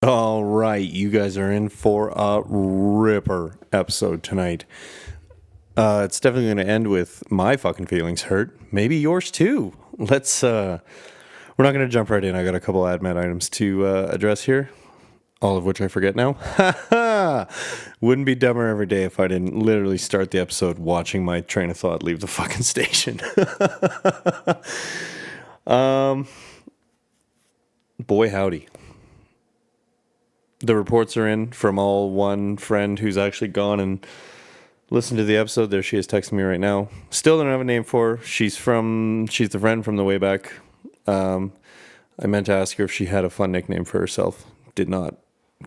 All right, you guys are in for a ripper episode tonight. It's definitely going to end with my fucking feelings hurt. Maybe yours too. We're not going to jump right in. I got a couple admin items to address here, all of which I forget now. Wouldn't be dumber every day if I didn't literally start the episode watching my train of thought leave the fucking station. Boy, howdy. The reports are in from all one friend who's actually gone and listened to the episode. There she is texting me right now. Still don't have a name for her. She's the friend from the way back. I meant to ask her if she had a fun nickname for herself. Did not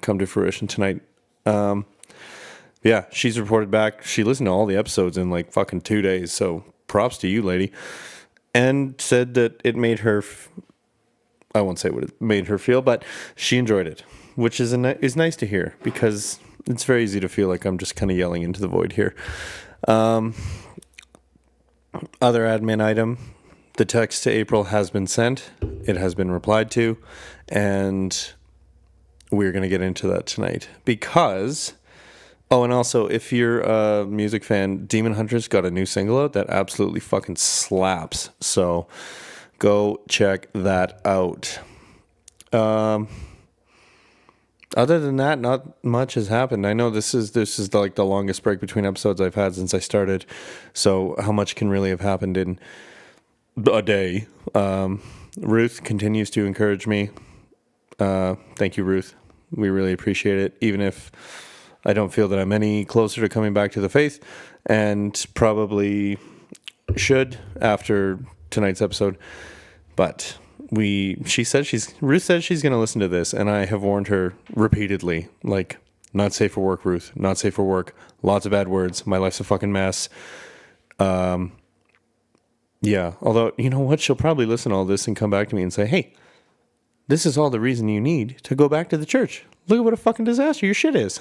come to fruition tonight. Yeah, she's reported back. She listened to all the episodes in like fucking 2 days. So props to you, lady. And said that it made her, I won't say what it made her feel, but she enjoyed it, which is nice to hear because it's very easy to feel like I'm just kind of yelling into the void here. Other admin item, the text to April has been sent. It has been replied to, and we're going to get into that tonight because... Oh, and also, if you're a music fan, Demon Hunter's got a new single out that absolutely fucking slaps. So go check that out. Other than that, not much has happened. I know this is like the longest break between episodes I've had since I started. So how much can really have happened in a day? Ruth continues to encourage me. Thank you, Ruth. We really appreciate it. Even if I don't feel that I'm any closer to coming back to the faith, and probably should after tonight's episode. But Ruth says she's going to listen to this, and I have warned her repeatedly, like, not safe for work, Ruth, not safe for work, lots of bad words, my life's a fucking mess. Yeah, although, you know what, she'll probably listen to all this and come back to me and say, hey, this is all the reason you need to go back to the church. Look at what a fucking disaster your shit is.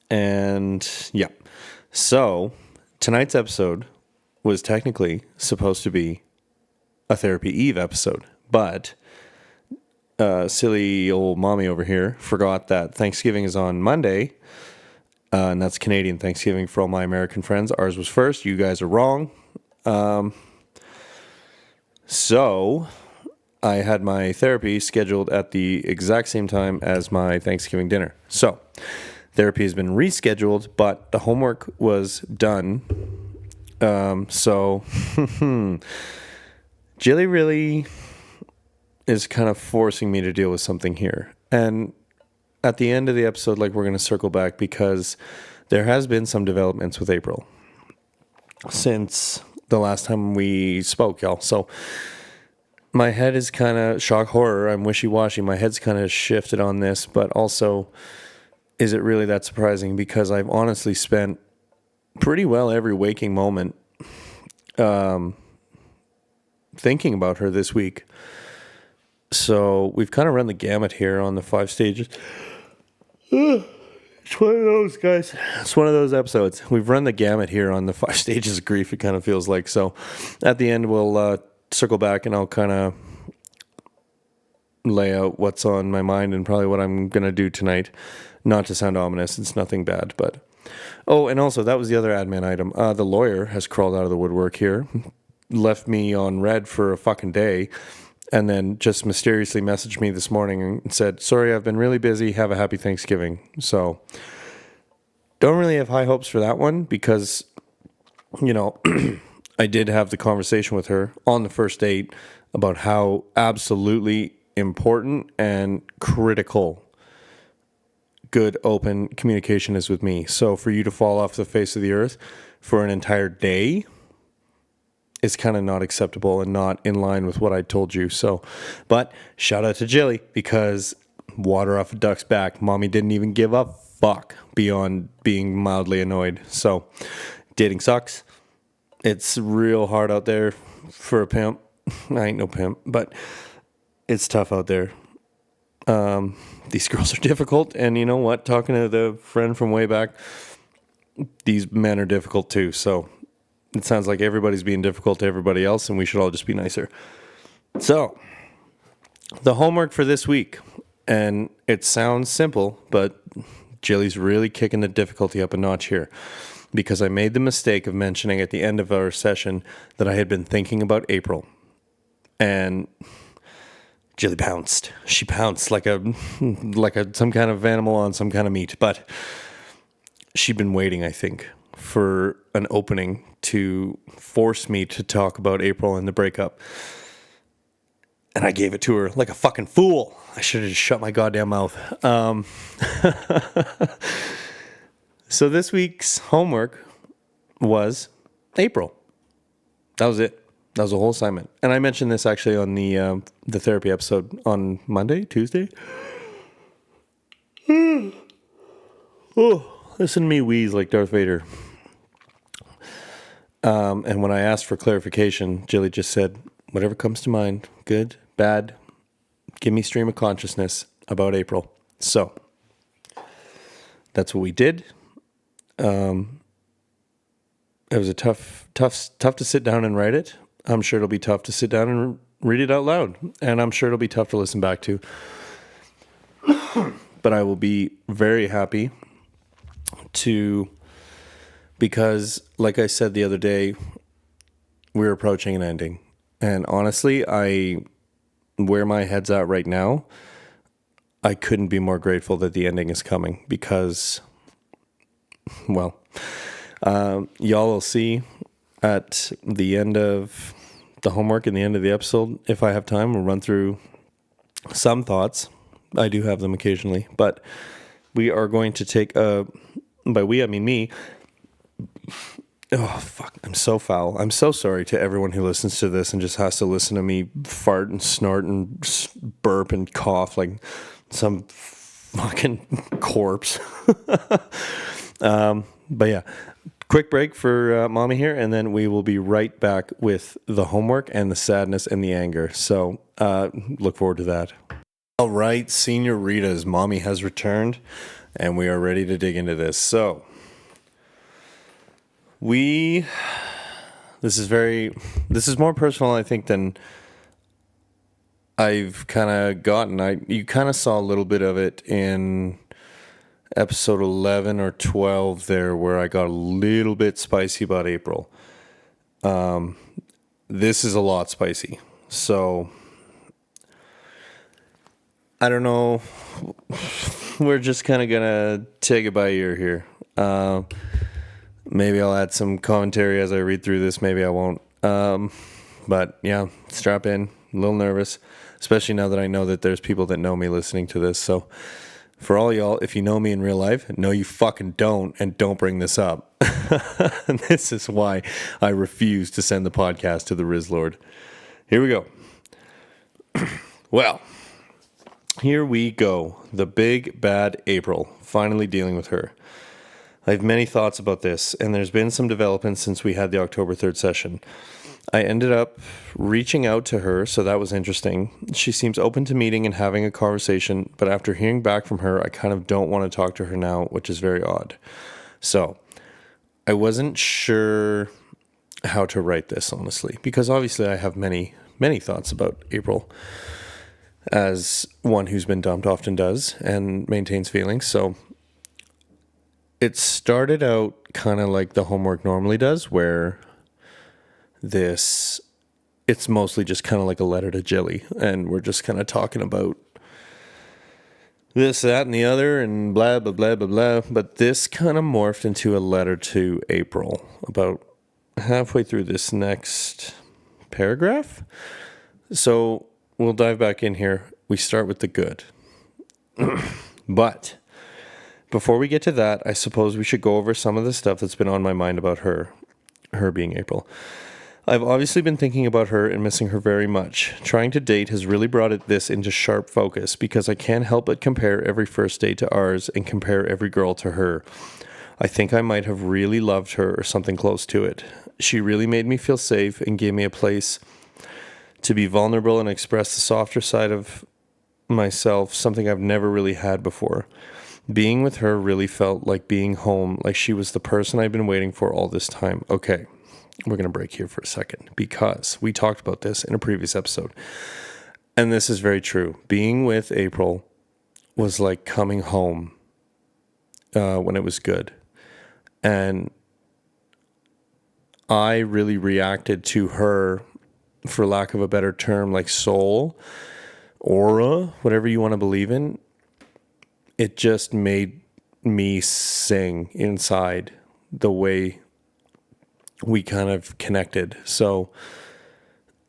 And yeah, so tonight's episode was technically supposed to be a Therapy Eve episode, but silly old mommy over here forgot that Thanksgiving is on Monday, and that's Canadian Thanksgiving for all my American friends. Ours was first. You guys are wrong. So I had my therapy scheduled at the exact same time as my Thanksgiving dinner. So therapy has been rescheduled, but the homework was done. So Jilly really is kind of forcing me to deal with something here. And at the end of the episode, like, we're going to circle back because there has been some developments with April since the last time we spoke, y'all. So my head is kind of shock horror. I'm wishy-washy. My head's kind of shifted on this, but also, is it really that surprising? Because I've honestly spent pretty well every waking moment thinking about her this week. So we've kind of run the gamut here on the 5 stages. It's one of those, guys. It's one of those episodes. We've run the gamut here on the 5 stages of grief, it kind of feels like. So at the end, we'll circle back and I'll kind of lay out what's on my mind and probably what I'm going to do tonight. Not to sound ominous, it's nothing bad, but... Oh, and also, that was the other admin item. The lawyer has crawled out of the woodwork here, left me on red for a fucking day, and then just mysteriously messaged me this morning and said, sorry, I've been really busy, have a happy Thanksgiving. So, don't really have high hopes for that one because, you know, I did have the conversation with her on the first date about how absolutely important and critical good open communication is with me. So for you to fall off the face of the earth for an entire day is kind of not acceptable and not in line with what I told you. So, but shout out to Jilly because water off a duck's back. Mommy didn't even give a fuck beyond being mildly annoyed. So dating sucks. It's real hard out there for a pimp. I ain't no pimp, but it's tough out there. These girls are difficult, and you know what? Talking to the friend from way back, these men are difficult too. So it sounds like everybody's being difficult to everybody else, and we should all just be nicer. So The homework for this week, and it sounds simple, but Jilly's really kicking the difficulty up a notch here because I made the mistake of mentioning at the end of our session that I had been thinking about April. And Jilly pounced. She pounced like some kind of animal on some kind of meat. But she'd been waiting, I think, for an opening to force me to talk about April and the breakup. And I gave it to her like a fucking fool. I should have just shut my goddamn mouth. So this week's homework was April. That was it. That was the whole assignment. And I mentioned this actually on the therapy episode on Monday, Tuesday. Oh, listen to me wheeze like Darth Vader. And when I asked for clarification, Jilly just said, whatever comes to mind, good, bad, give me stream of consciousness about April. So that's what we did. It was a tough to sit down and write it. I'm sure it'll be tough to sit down and read it out loud. And I'm sure it'll be tough to listen back to. But I will be very happy because like I said the other day, we're approaching an ending. And honestly, where my head's at right now, I couldn't be more grateful that the ending is coming because, well, y'all will see at the end of the homework and the end of the episode, if I have time, we'll run through some thoughts. I do have them occasionally, but we are going to take by we, I mean me. Oh, fuck. I'm so foul. I'm so sorry to everyone who listens to this and just has to listen to me fart and snort and burp and cough like some fucking corpse. But yeah, quick break for mommy here, and then we will be right back with the homework and the sadness and the anger. So look forward to that. All right, senoritas, mommy has returned, and we are ready to dig into this. So this is more personal, I think, than I've kind of gotten. You kind of saw a little bit of it in episode 11 or 12 there, where I got a little bit spicy about April. This is a lot spicy. So I don't know. We're just kind of going to take it by ear here. Maybe I'll add some commentary as I read through this. Maybe I won't. But yeah, strap in. A little nervous, especially now that I know that there's people that know me listening to this. So for all y'all, if you know me in real life, no, you fucking don't, and don't bring this up. And this is why I refuse to send the podcast to the Riz Lord. Here we go. Well, here we go. The big bad April, finally dealing with her. I have many thoughts about this, and there's been some developments since we had the October 3rd session. I ended up reaching out to her, so that was interesting. She seems open to meeting and having a conversation, but after hearing back from her, I kind of don't want to talk to her now, which is very odd. So I wasn't sure how to write this, honestly, because obviously I have many, many thoughts about April, as one who's been dumped often does and maintains feelings. So it started out kind of like the homework normally does, where it's mostly just kind of like a letter to Jilly, and we're just kind of talking about this, that, and the other, and blah, blah, blah, blah, blah. But this kind of morphed into a letter to April about halfway through this next paragraph. So we'll dive back in here. We start with the good. But before we get to that, I suppose we should go over some of the stuff that's been on my mind about her being April. I've obviously been thinking about her and missing her very much. Trying to date has really brought this into sharp focus because I can't help but compare every first date to ours and compare every girl to her. I think I might have really loved her or something close to it. She really made me feel safe and gave me a place to be vulnerable and express the softer side of myself, something I've never really had before. Being with her really felt like being home, like she was the person I've been waiting for all this time. Okay, we're going to break here for a second because we talked about this in a previous episode. And this is very true. Being with April was like coming home when it was good. And I really reacted to her, for lack of a better term, like soul, aura, whatever you want to believe in. It just made me sing inside the way we kind of connected. So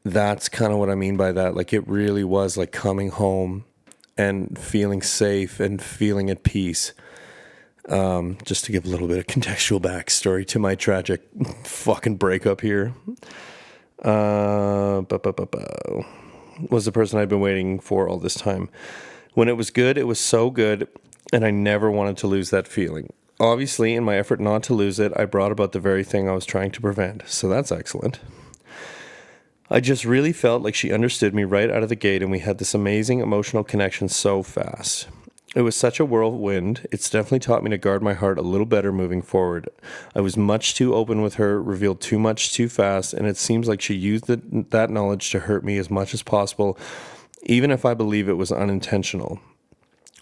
that's kind of what I mean by that. Like, it really was like coming home and feeling safe and feeling at peace. Just to give a little bit of contextual backstory to my tragic fucking breakup here. Was the person I'd been waiting for all this time. When it was good, it was so good, and I never wanted to lose that feeling. Obviously, in my effort not to lose it, I brought about the very thing I was trying to prevent, so that's excellent. I just really felt like she understood me right out of the gate, and we had this amazing emotional connection so fast. It was such a whirlwind. It's definitely taught me to guard my heart a little better moving forward. I was much too open with her, revealed too much too fast, and it seems like she used that knowledge to hurt me as much as possible, even if I believe it was unintentional.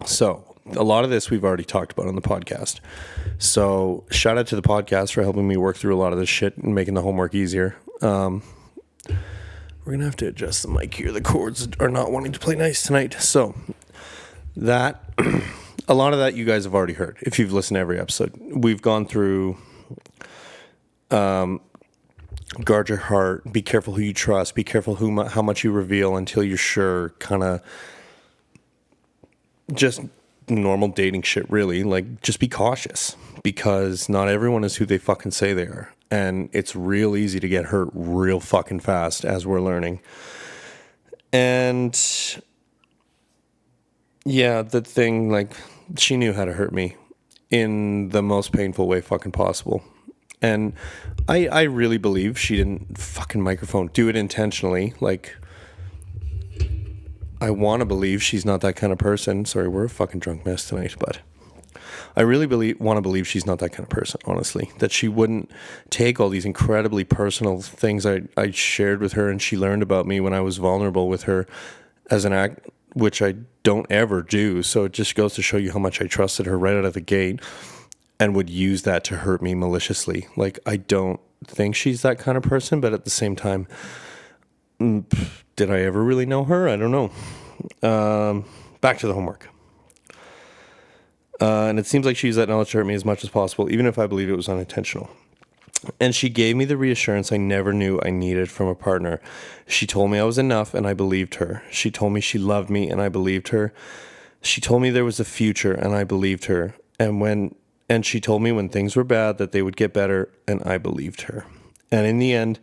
So, a lot of this we've already talked about on the podcast. So, shout out to the podcast for helping me work through a lot of this shit and making the homework easier. We're going to have to adjust the mic here. The cords are not wanting to play nice tonight. So, that a lot of that you guys have already heard if you've listened to every episode. We've gone through guard your heart, be careful who you trust, be careful how much you reveal until you're sure, kind of just normal dating shit, really. Like, just be cautious, because not everyone is who they fucking say they are, and it's real easy to get hurt real fucking fast, as we're learning. And yeah, the thing, like, she knew how to hurt me in the most painful way fucking possible. And I really believe she didn't fucking microphone do it intentionally. Like, I want to believe she's not that kind of person. Sorry, we're a fucking drunk mess tonight, but I really want to believe she's not that kind of person, honestly. That she wouldn't take all these incredibly personal things I shared with her and she learned about me when I was vulnerable with her as an act, which I don't ever do. So it just goes to show you how much I trusted her right out of the gate and would use that to hurt me maliciously. Like, I don't think she's that kind of person, but at the same time, did I ever really know her? I don't know. Back to the homework. And it seems like she used that knowledge to hurt me as much as possible, even if I believe it was unintentional. And she gave me the reassurance I never knew I needed from a partner. She told me I was enough, and I believed her. She told me she loved me, and I believed her. She told me there was a future, and I believed her. And she told me when things were bad that they would get better, and I believed her. And in the end,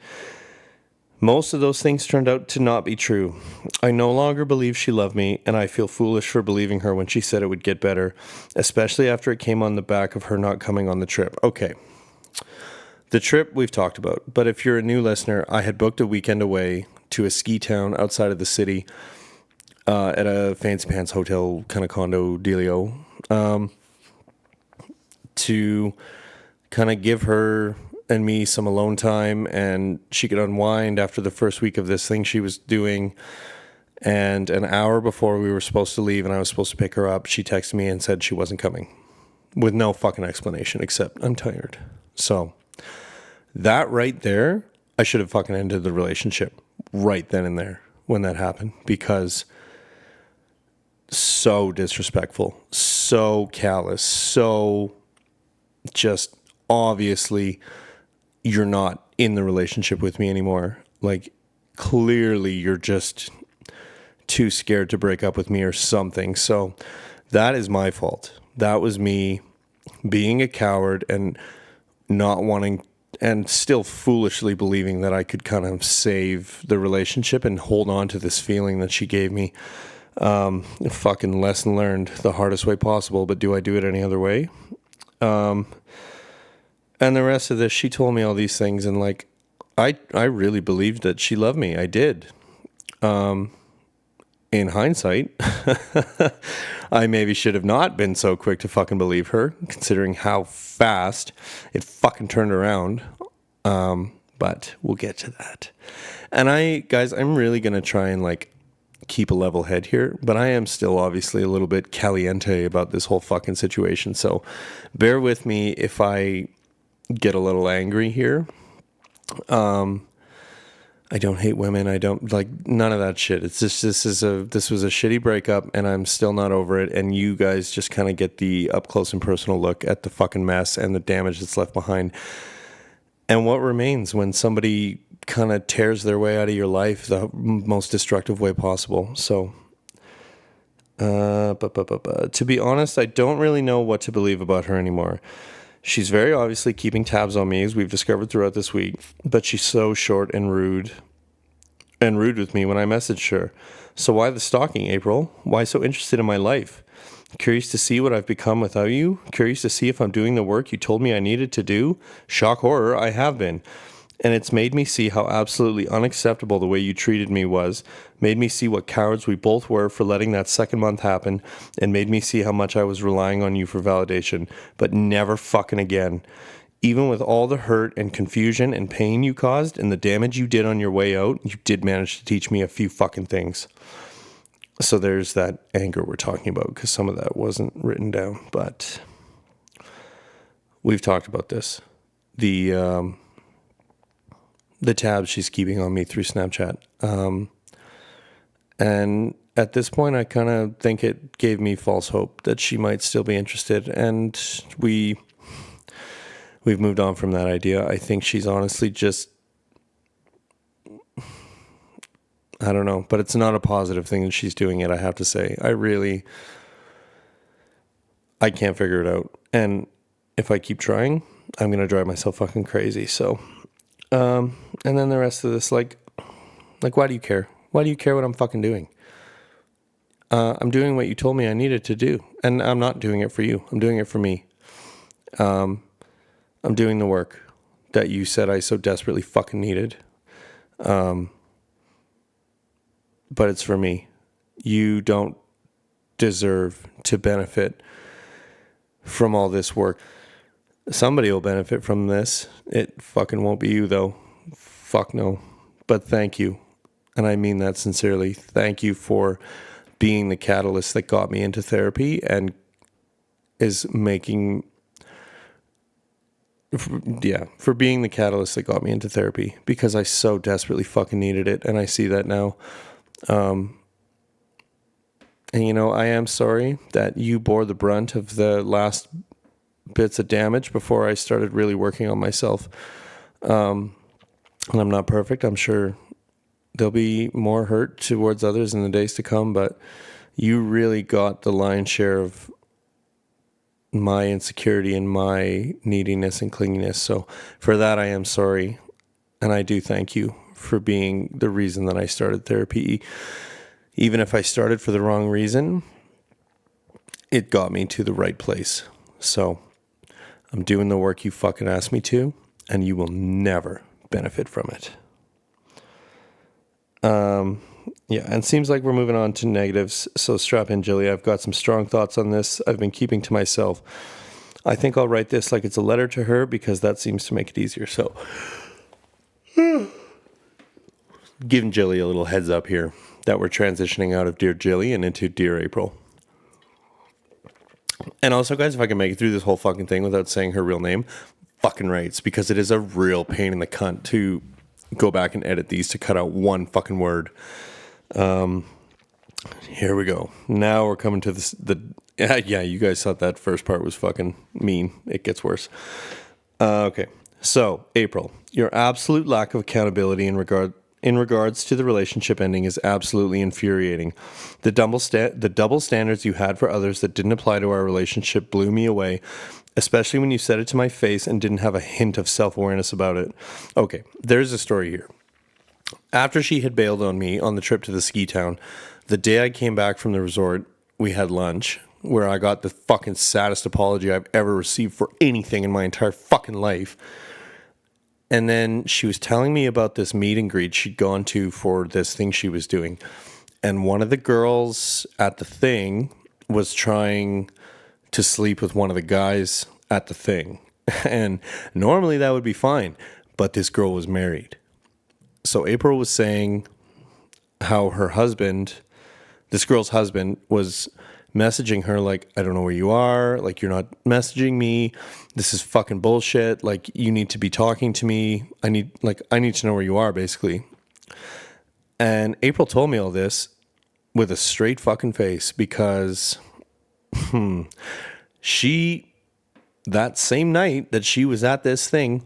most of those things turned out to not be true. I no longer believe she loved me, and I feel foolish for believing her when she said it would get better, especially after it came on the back of her not coming on the trip. Okay. The trip we've talked about, but if you're a new listener, I had booked a weekend away to a ski town outside of the city at a fancy pants hotel kind of condo dealio to kind of give her and me some alone time, and she could unwind after the first week of this thing she was doing. And an hour before we were supposed to leave and I was supposed to pick her up, she texted me and said she wasn't coming with no fucking explanation except I'm tired. So that right there, I should have fucking ended the relationship right then and there when that happened, because so disrespectful, so callous, so just obviously you're not in the relationship with me anymore. Like, clearly you're just too scared to break up with me or something. So that is my fault. That was me being a coward and not wanting, and still foolishly believing that I could kind of save the relationship and hold on to this feeling that she gave me. Fucking lesson learned the hardest way possible, but do I do it any other way? And the rest of this, she told me all these things, and like, I really believed that she loved me. I did. In hindsight, I maybe should have not been so quick to fucking believe her, considering how fast it fucking turned around. But we'll get to that. And I'm really going to try and like keep a level head here, but I am still obviously a little bit caliente about this whole fucking situation. So bear with me if I get a little angry here. I don't hate women. I don't like none of that shit. It's just this was a shitty breakup, and I'm still not over it. And you guys just kind of get the up close and personal look at the fucking mess and the damage that's left behind, and what remains when somebody kind of tears their way out of your life the most destructive way possible. So, to be honest, I don't really know what to believe about her anymore. She's very obviously keeping tabs on me, as we've discovered throughout this week, but she's so short and rude with me when I messaged her. So why the stalking, April? Why so interested in my life? Curious to see what I've become without you? Curious to see if I'm doing the work you told me I needed to do? Shock horror, I have been. And it's made me see how absolutely unacceptable the way you treated me was, made me see what cowards we both were for letting that second month happen, and made me see how much I was relying on you for validation, but never fucking again. Even with all the hurt and confusion and pain you caused and the damage you did on your way out, you did manage to teach me a few fucking things. So there's that anger we're talking about, because some of that wasn't written down, but we've talked about this. The tabs she's keeping on me through Snapchat. And at this point, I kind of think it gave me false hope that she might still be interested. And we've moved on from that idea. I think she's honestly just, I don't know, but it's not a positive thing that she's doing it, I have to say. I can't figure it out. And if I keep trying, I'm going to drive myself fucking crazy. So, and then the rest of this, like, why do you care? Why do you care what I'm fucking doing? I'm doing what you told me I needed to do, and I'm not doing it for you. I'm doing it for me. I'm doing the work that you said I so desperately fucking needed. But it's for me. You don't deserve to benefit from all this work. Somebody will benefit from this. It fucking won't be you, though. Fuck no. But thank you. And I mean that sincerely. Thank you for being the catalyst that got me into therapy and is making... for being the catalyst that got me into therapy, because I so desperately fucking needed it, and I see that now. And, you know, I am sorry that you bore the brunt of the last bits of damage before I started really working on myself. And I'm not perfect. I'm sure there'll be more hurt towards others in the days to come, but you really got the lion's share of my insecurity and my neediness and clinginess. So for that, I am sorry. And I do thank you for being the reason that I started therapy. Even if I started for the wrong reason, it got me to the right place. So I'm doing the work you fucking asked me to, and you will never benefit from it. Yeah, and it seems like we're moving on to negatives. So strap in, Jilly. I've got some strong thoughts on this I've been keeping to myself. I think I'll write this like it's a letter to her, because that seems to make it easier. So giving Jilly a little heads up here that we're transitioning out of Dear Jilly and into Dear April. And also, guys, if I can make it through this whole fucking thing without saying her real name, fucking writes, because it is a real pain in the cunt to go back and edit these to cut out one fucking word. Here we go. Now we're coming to this. Yeah, you guys thought that first part was fucking mean. It gets worse. Okay. So, April, your absolute lack of accountability in regards to the relationship ending is absolutely infuriating. The double standards you had for others that didn't apply to our relationship blew me away, especially when you said it to my face and didn't have a hint of self-awareness about it. Okay, there's a story here. After she had bailed on me on the trip to the ski town, the day I came back from the resort, we had lunch, where I got the fucking saddest apology I've ever received for anything in my entire fucking life. And then she was telling me about this meet and greet she'd gone to for this thing she was doing. And one of the girls at the thing was trying to sleep with one of the guys at the thing. And normally that would be fine, but this girl was married. So April was saying how her husband this girl's husband was messaging her like, I don't know where you are. Like, you're not messaging me. This is fucking bullshit. Like, you need to be talking to me. I need to know where you are, basically. And April told me all this with a straight fucking face because that same night that she was at this thing,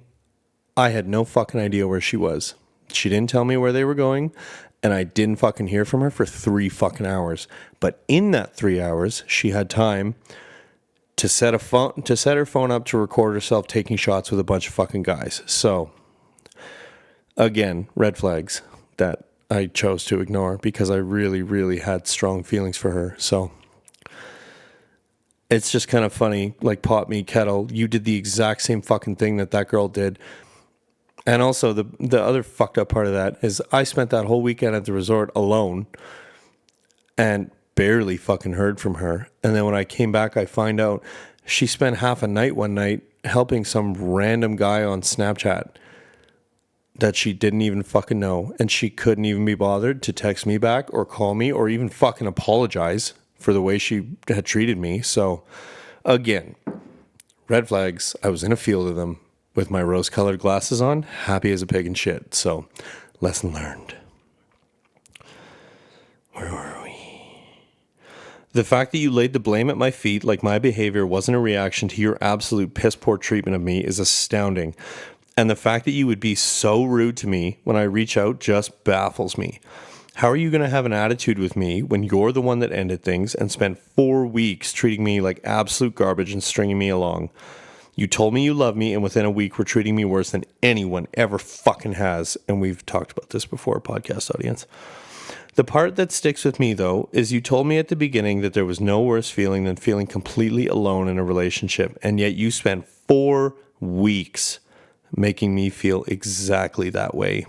I had no fucking idea where she was. She didn't tell me where they were going, and I didn't fucking hear from her for 3 fucking hours. But in that 3 hours, she had time to set her phone up to record herself taking shots with a bunch of fucking guys. So, again, red flags that I chose to ignore because I really, really had strong feelings for her. So it's just kind of funny, like pot me kettle. You did the exact same fucking thing that girl did. And also the other fucked up part of that is I spent that whole weekend at the resort alone and barely fucking heard from her. And then when I came back, I find out she spent half a night one night helping some random guy on Snapchat that she didn't even fucking know. And she couldn't even be bothered to text me back or call me or even fucking apologize for the way she had treated me. So again, red flags. I was in a field of them with my rose-colored glasses on, happy as a pig in shit. So lesson learned. Where were we? The fact that you laid the blame at my feet like my behavior wasn't a reaction to your absolute piss-poor treatment of me is astounding. And the fact that you would be so rude to me when I reach out just baffles me. How are you going to have an attitude with me when you're the one that ended things and spent 4 weeks treating me like absolute garbage and stringing me along? You told me you love me, and within a week were treating me worse than anyone ever fucking has. And we've talked about this before, podcast audience. The part that sticks with me, though, is you told me at the beginning that there was no worse feeling than feeling completely alone in a relationship, and yet you spent 4 weeks making me feel exactly that way.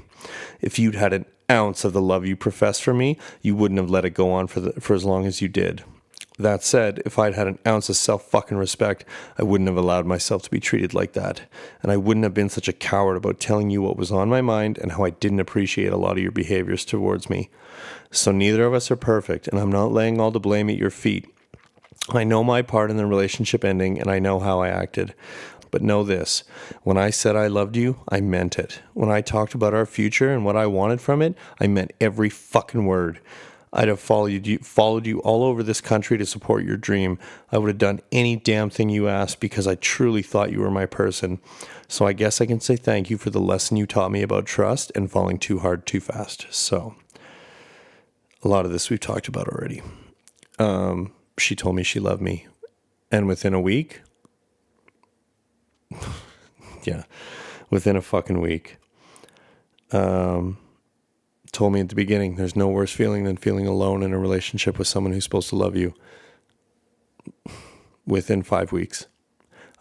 If you'd had an ounce of the love you professed for me, you wouldn't have let it go on for as long as you did. That said, if I'd had an ounce of self-fucking-respect, I wouldn't have allowed myself to be treated like that. And I wouldn't have been such a coward about telling you what was on my mind and how I didn't appreciate a lot of your behaviors towards me. So neither of us are perfect, and I'm not laying all the blame at your feet. I know my part in the relationship ending, and I know how I acted. But know this, when I said I loved you, I meant it. When I talked about our future and what I wanted from it, I meant every fucking word. I'd have followed you all over this country to support your dream. I would have done any damn thing you asked because I truly thought you were my person. So I guess I can say thank you for the lesson you taught me about trust and falling too hard too fast. So a lot of this we've talked about already. She told me she loved me. And within a week, within a fucking week, told me at the beginning, there's no worse feeling than feeling alone in a relationship with someone who's supposed to love you. Within 5 weeks,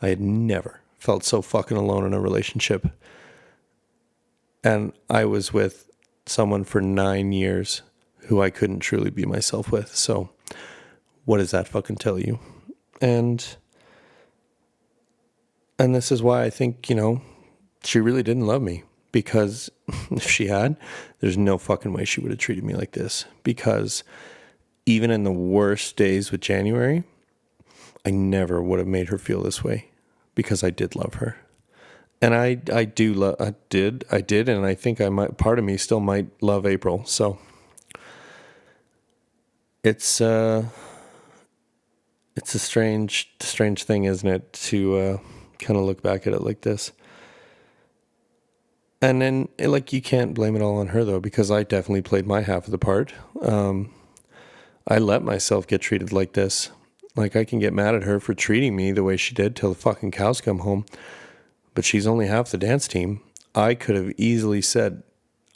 I had never felt so fucking alone in a relationship. And I was with someone for 9 years who I couldn't truly be myself with. So what does that fucking tell you? And this is why I think, she really didn't love me. Because if she had, there's no fucking way she would have treated me like this. Because even in the worst days with January, I never would have made her feel this way. Because I did love her. And I did, and I think part of me still might love April. So it's a strange thing, isn't it, to kind of look back at it like this. And then, you can't blame it all on her, though, because I definitely played my half of the part. I let myself get treated like this. I can get mad at her for treating me the way she did till the fucking cows come home. But she's only half the dance team. I could have easily said,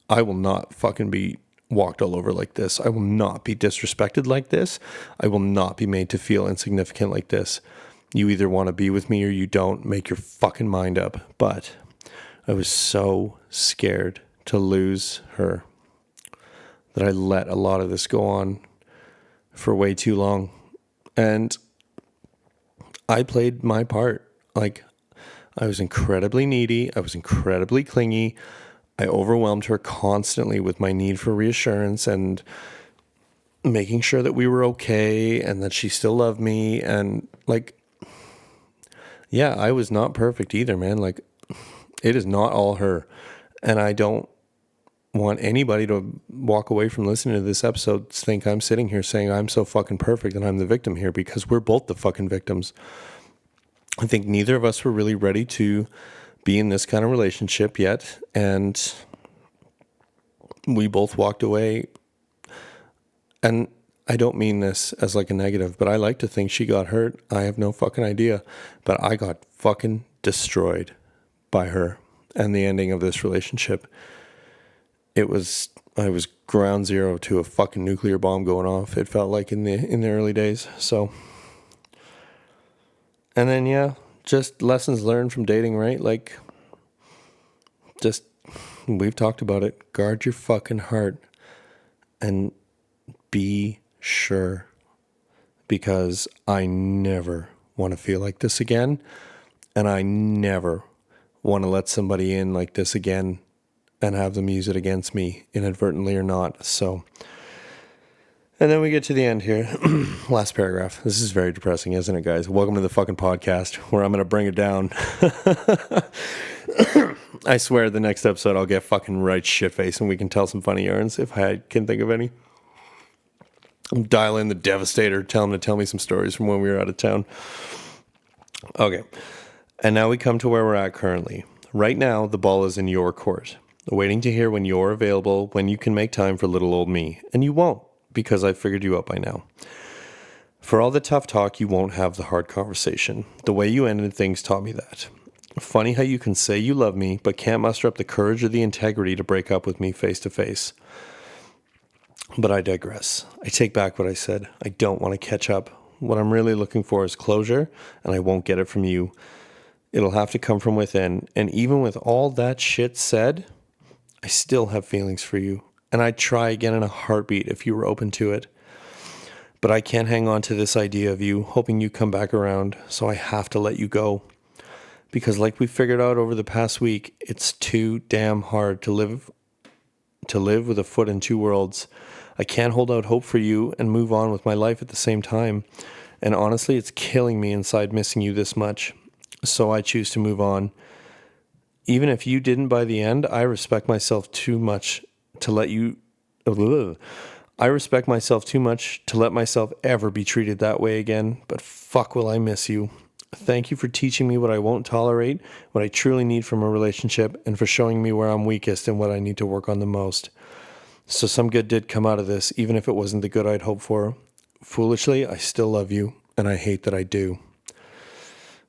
I will not fucking be walked all over like this. I will not be disrespected like this. I will not be made to feel insignificant like this. You either want to be with me or you don't. Make your fucking mind up. But I was so scared to lose her that I let a lot of this go on for way too long. And I played my part. I was incredibly needy. I was incredibly clingy. I overwhelmed her constantly with my need for reassurance. And making sure that we were okay and that she still loved me. And like, yeah, I was not perfect either, man. Like, it is not all her. And I don't want anybody to walk away from listening to this episode think I'm sitting here saying I'm so fucking perfect and I'm the victim here, because we're both the fucking victims. I think neither of us were really ready to be in this kind of relationship yet. And we both walked away. And I don't mean this as like a negative, but I like to think she got hurt. I have no fucking idea. But I got fucking destroyed by her and the ending of this relationship. I was ground zero to a fucking nuclear bomb going off. It felt like in the early days. So, and then, yeah, just lessons learned from dating, right? Like, just, we've talked about it. Guard your fucking heart and be sure, because I never want to feel like this again. And I never want to let somebody in like this again and have them use it against me, inadvertently or not. So, and then we get to the end here. Last paragraph. This is very depressing, isn't it, guys? Welcome to the fucking podcast where I'm going to bring it down. I swear the next episode I'll get fucking right shit-faced and we can tell some funny yarns if I can think of any. Dial in the Devastator, tell him to tell me some stories from when we were out of town. Okay. And now we come to where we're at currently. Right now, the ball is in your court, waiting to hear when you're available, when you can make time for little old me. And you won't, because I've figured you out by now. For all the tough talk, you won't have the hard conversation. The way you ended things taught me that. Funny how you can say you love me, but can't muster up the courage or the integrity to break up with me face to face. But I digress. I take back what I said. I don't want to catch up. What I'm really looking for is closure, and I won't get it from you. It'll have to come from within. And even with all that shit said, I still have feelings for you. And I'd try again in a heartbeat if you were open to it. But I can't hang on to this idea of you, hoping you come back around, so I have to let you go. Because like we figured out over the past week, it's too damn hard to live with a foot in two worlds. I can't hold out hope for you and move on with my life at the same time. And honestly, it's killing me inside missing you this much. So I choose to move on. Even if you didn't by the end, I respect myself too much to let you... I respect myself too much to let myself ever be treated that way again. But fuck will I miss you. Thank you for teaching me what I won't tolerate, what I truly need from a relationship, and for showing me where I'm weakest and what I need to work on the most. So some good did come out of this, even if it wasn't the good I'd hoped for. Foolishly, I still love you, and I hate that I do.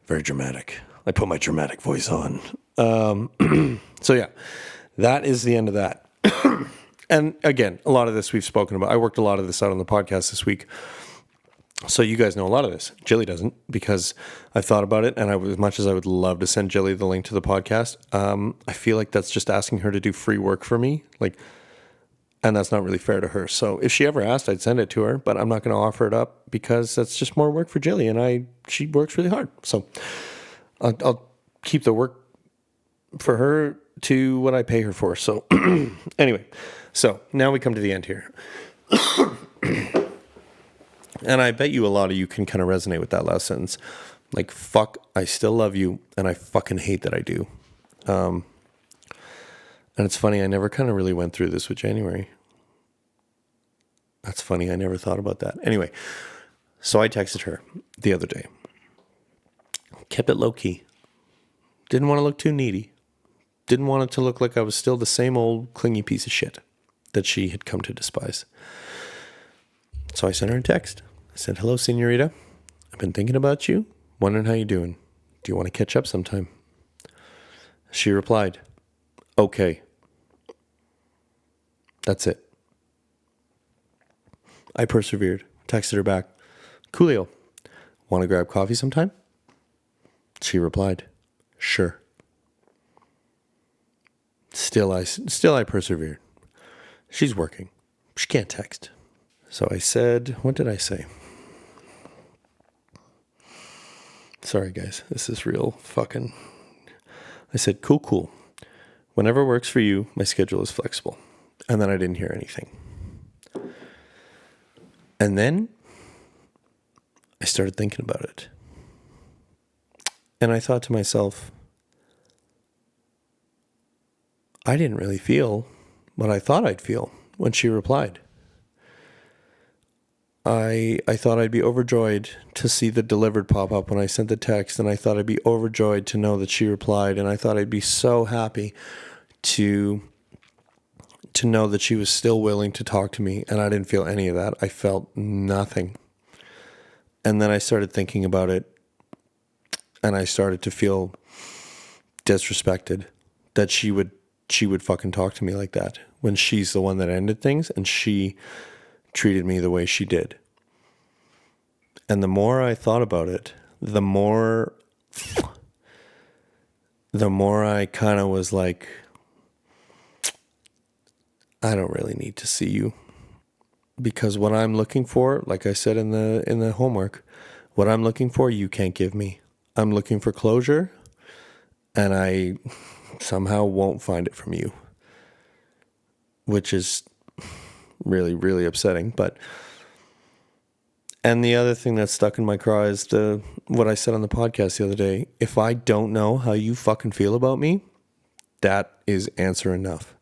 Very dramatic. I put my dramatic voice on. So yeah, that is the end of that. And again, a lot of this we've spoken about. I worked a lot of this out on the podcast this week. So you guys know a lot of this. Jilly doesn't, because I've thought about it, and as much as I would love to send Jilly the link to the podcast, I feel like that's just asking her to do free work for me. And that's not really fair to her. So if she ever asked, I'd send it to her, but I'm not going to offer it up because that's just more work for Jilly, and she works really hard. So I'll keep the work for her to what I pay her for. So anyway, so now we come to the end here. And I bet you a lot of you can kind of resonate with that last sentence. Like, fuck, I still love you, and I fucking hate that I do. And it's funny, I never kind of really went through this with January. That's funny, I never thought about that. Anyway, so I texted her the other day. Kept it low-key. Didn't want to look too needy. Didn't want it to look like I was still the same old clingy piece of shit that she had come to despise. So I sent her a text. I said, hello, senorita. I've been thinking about you, wondering how you're doing. Do you want to catch up sometime? She replied, okay. That's it. I persevered. Texted her back, coolio. Want to grab coffee sometime? She replied, sure. Still I persevered. She's working. She can't text. So I said, what did I say? Sorry, guys. This is real fucking... I said, cool. Whenever works for you, my schedule is flexible. And then I didn't hear anything. And then I started thinking about it. And I thought to myself, I didn't really feel what I thought I'd feel when she replied. I thought I'd be overjoyed to see the delivered pop up when I sent the text, and I thought I'd be overjoyed to know that she replied, and I thought I'd be so happy to know that she was still willing to talk to me, and I didn't feel any of that. I felt nothing. And then I started thinking about it, and I started to feel disrespected that she would fucking talk to me like that when she's the one that ended things and she treated me the way she did. And the more I thought about it, the more I kind of was like, I don't really need to see you, because what I'm looking for, like I said in the homework, what I'm looking for, you can't give me. I'm looking for closure, and I somehow won't find it from you, which is really, really upsetting. And the other thing that's stuck in my craw is what I said on the podcast the other day. If I don't know how you fucking feel about me, that is answer enough.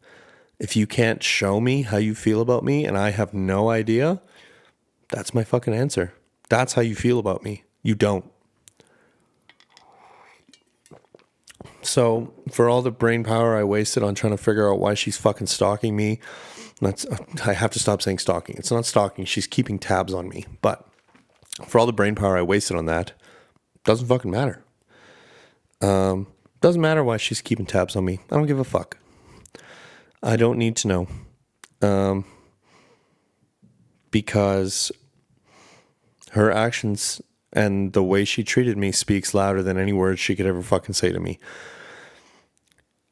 If you can't show me how you feel about me and I have no idea, that's my fucking answer. That's how you feel about me. You don't. So for all the brain power I wasted on trying to figure out why she's fucking stalking me, I have to stop saying stalking. It's not stalking. She's keeping tabs on me. But for all the brain power I wasted on that, doesn't fucking matter. Doesn't matter why she's keeping tabs on me. I don't give a fuck. I don't need to know. Because her actions and the way she treated me speaks louder than any words she could ever fucking say to me.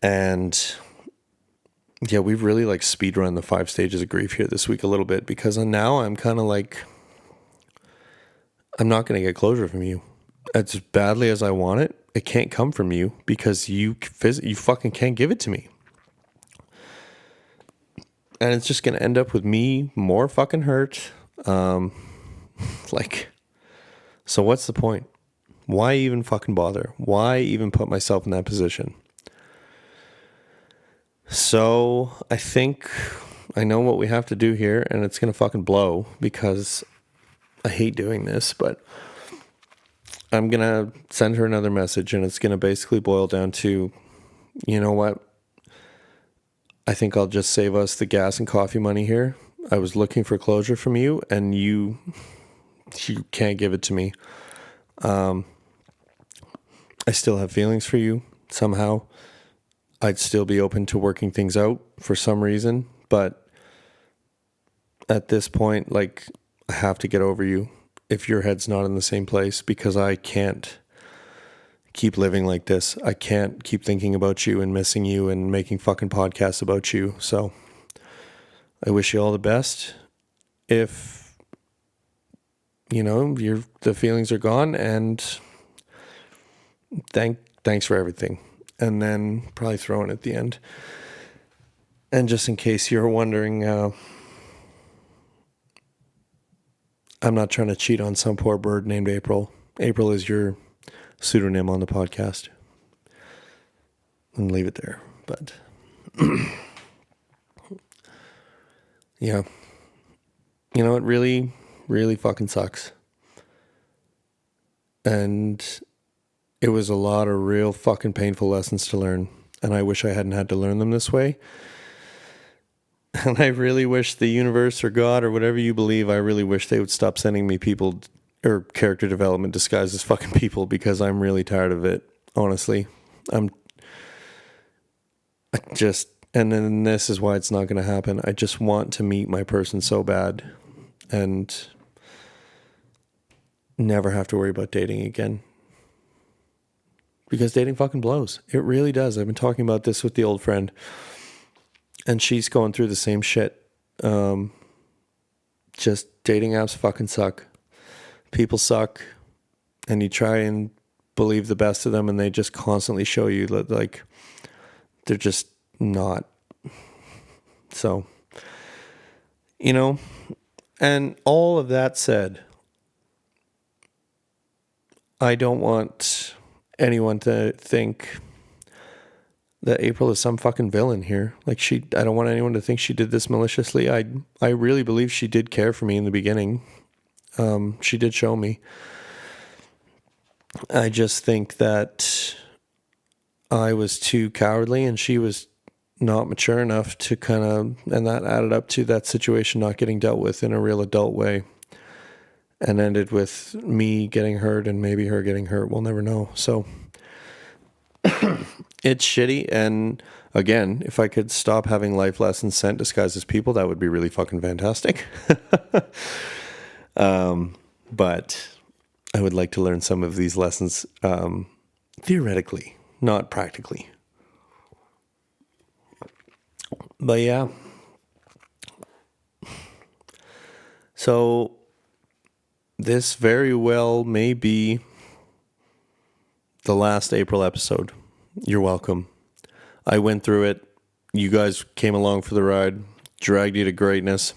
And yeah, we've really like speed run the 5 stages of grief here this week a little bit, because now I'm kind of like, I'm not going to get closure from you. As badly as I want it, it can't come from you because you fucking can't give it to me. And it's just going to end up with me more fucking hurt. So what's the point? Why even fucking bother? Why even put myself in that position? So I think I know what we have to do here, and it's going to fucking blow because I hate doing this, but I'm going to send her another message, and it's going to basically boil down to, you know what? I think I'll just save us the gas and coffee money here. I was looking for closure from you, and you can't give it to me. I still have feelings for you somehow. I'd still be open to working things out for some reason, but at this point, like, I have to get over you if your head's not in the same place, because I can't keep living like this. I can't keep thinking about you and missing you and making fucking podcasts about you. So I wish you all the best. If, you know, the feelings are gone, and thanks for everything. And then probably throw in at the end. And just in case you're wondering, I'm not trying to cheat on some poor bird named April. April is your pseudonym on the podcast. And leave it there. But yeah. You know, it really, really fucking sucks. And it was a lot of real fucking painful lessons to learn. And I wish I hadn't had to learn them this way. And I really wish the universe or God or whatever you believe, I really wish they would stop sending me people or character development disguised as fucking people, because I'm really tired of it, honestly. And then this is why it's not going to happen. I just want to meet my person so bad and never have to worry about dating again. Because dating fucking blows. It really does. I've been talking about this with the old friend, and she's going through the same shit. Just dating apps fucking suck. People suck, and you try and believe the best of them, and they just constantly show you that, like, they're just not. So, you know, And all of that said, I don't want anyone to think that April is some fucking villain here. Like I don't want anyone to think she did this maliciously. I really believe she did care for me in the beginning. She did show me. I just think that I was too cowardly and she was not mature enough to and that added up to that situation not getting dealt with in a real adult way and ended with me getting hurt and maybe her getting hurt. We'll never know. So it's shitty. And again, if I could stop having life lessons sent disguised as people, that would be really fucking fantastic. But I would like to learn some of these lessons theoretically, not practically. But yeah. So this very well may be the last April episode. You're welcome. I went through it. You guys came along for the ride, dragged you to greatness.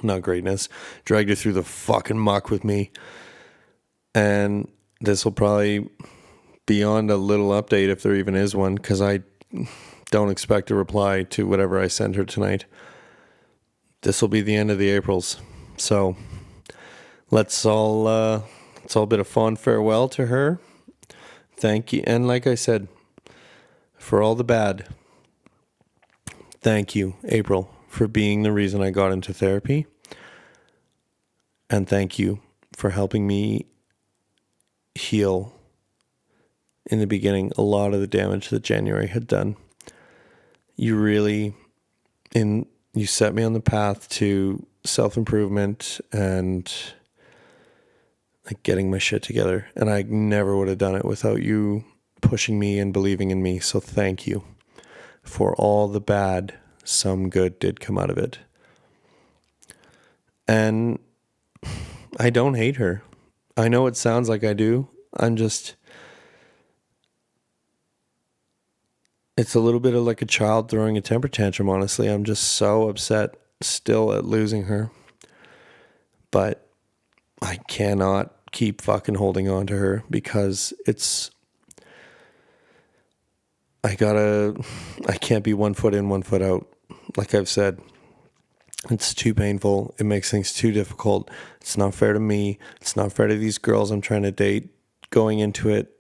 Not greatness. Dragged you through the fucking muck with me. And this will probably be on a little update if there even is one, because I don't expect a reply to whatever I send her tonight. This will be the end of the Aprils. So let's all bid a fond farewell to her. Thank you. And like I said, for all the bad, thank you, April, for being the reason I got into therapy. And thank you for helping me heal in the beginning a lot of the damage that January had done. You really, you set me on the path to self-improvement and like getting my shit together. And I never would have done it without you pushing me and believing in me. So thank you. For all the bad, some good did come out of it. And I don't hate her. I know it sounds like I do. It's a little bit of like a child throwing a temper tantrum, honestly. I'm just so upset still at losing her. But I cannot keep fucking holding on to her because I can't be 1 foot in, 1 foot out. Like I've said, it's too painful. It makes things too difficult. It's not fair to me. It's not fair to these girls I'm trying to date. Going into it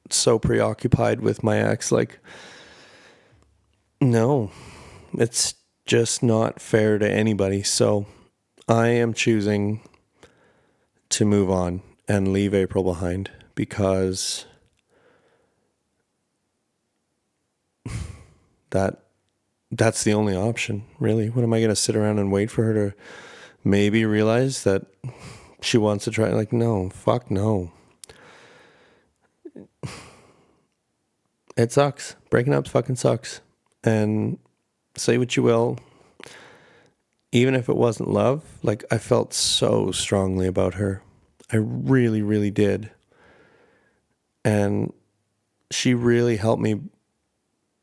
so preoccupied with my ex, like, no, it's just not fair to anybody. So I am choosing to move on and leave April behind because that's the only option, really. What am I going to sit around and wait for her to maybe realize that she wants to try? Like, no, fuck no. It sucks. Breaking up fucking sucks. And say what you will, even if it wasn't love, like I felt so strongly about her. I really, really did. And she really helped me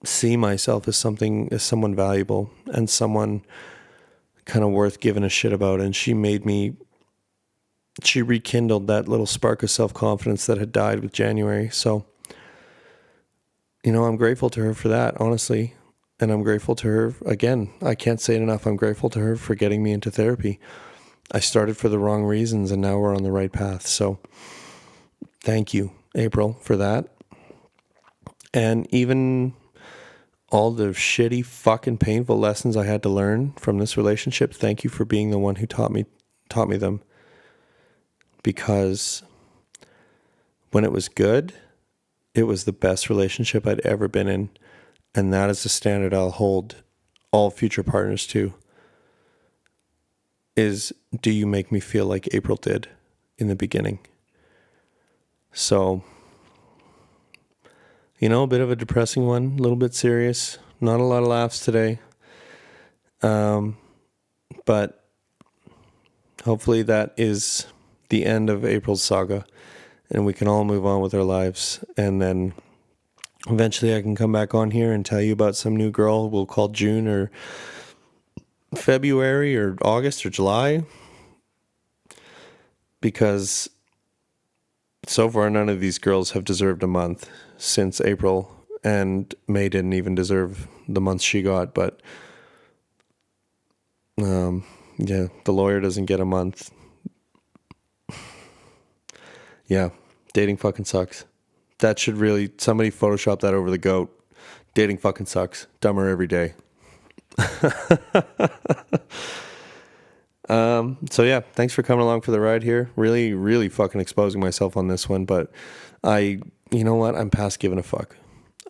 see myself as someone valuable and someone kind of worth giving a shit about. And she rekindled that little spark of self-confidence that had died with January. So, I'm grateful to her for that, honestly. And I'm grateful to her, again, I can't say it enough, I'm grateful to her for getting me into therapy. I started for the wrong reasons and now we're on the right path. So thank you, April, for that. And even all the shitty, fucking painful lessons I had to learn from this relationship, thank you for being the one who taught me them. Because when it was good, it was the best relationship I'd ever been in. And that is the standard I'll hold all future partners to. Is, do you make me feel like April did in the beginning? So, a bit of a depressing one, a little bit serious. Not a lot of laughs today. But hopefully that is the end of April's saga. And we can all move on with our lives. And then eventually I can come back on here and tell you about some new girl we'll call June or February or August or July, because so far none of these girls have deserved a month since April, and May didn't even deserve the month she got, but yeah, the lawyer doesn't get a month. Yeah, dating fucking sucks. That should really, somebody Photoshop that over the goat. Dating fucking sucks. Dumber every day. So yeah, thanks for coming along for the ride here. Really, really fucking exposing myself on this one, but you know what? I'm past giving a fuck.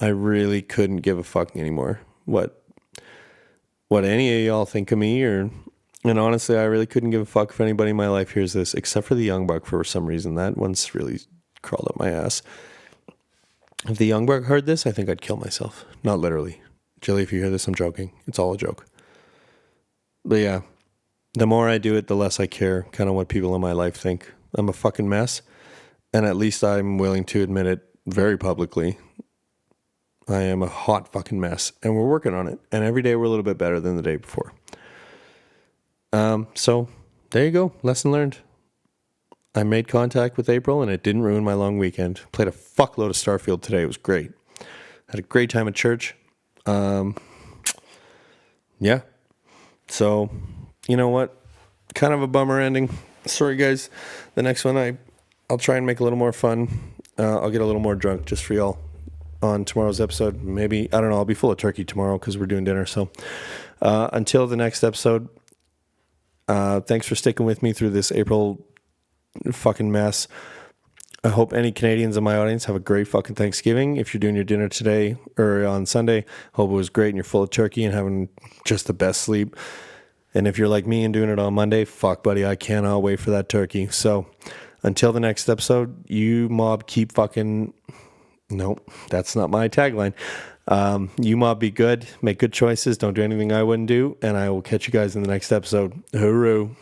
I really couldn't give a fuck anymore. What any of y'all think of me, and honestly, I really couldn't give a fuck if anybody in my life hears this, except for the young buck for some reason. That one's really crawled up my ass. If the young buck heard this, I think I'd kill myself. Not literally. Jilly, if you hear this, I'm joking. It's all a joke. But yeah, the more I do it, the less I care kind of what people in my life think. I'm a fucking mess, and at least I'm willing to admit it very publicly. I am a hot fucking mess, and we're working on it. And every day we're a little bit better than the day before. So there you go. Lesson learned. I made contact with April, and it didn't ruin my long weekend. Played a fuckload of Starfield today. It was great. Had a great time at church. Yeah. So, you know what? Kind of a bummer ending. Sorry, guys. The next one, I'll try and make a little more fun. I'll get a little more drunk just for y'all on tomorrow's episode. Maybe, I don't know, I'll be full of turkey tomorrow because we're doing dinner. So until the next episode, thanks for sticking with me through this April fucking mess. I hope any Canadians in my audience have a great fucking Thanksgiving. If you're doing your dinner today or on Sunday, hope it was great and you're full of turkey and having just the best sleep. And if you're like me and doing it on Monday, fuck, buddy, I cannot wait for that turkey. So until the next episode, you mob keep fucking... Nope, that's not my tagline. You mob be good, make good choices, don't do anything I wouldn't do, and I will catch you guys in the next episode. Hooroo.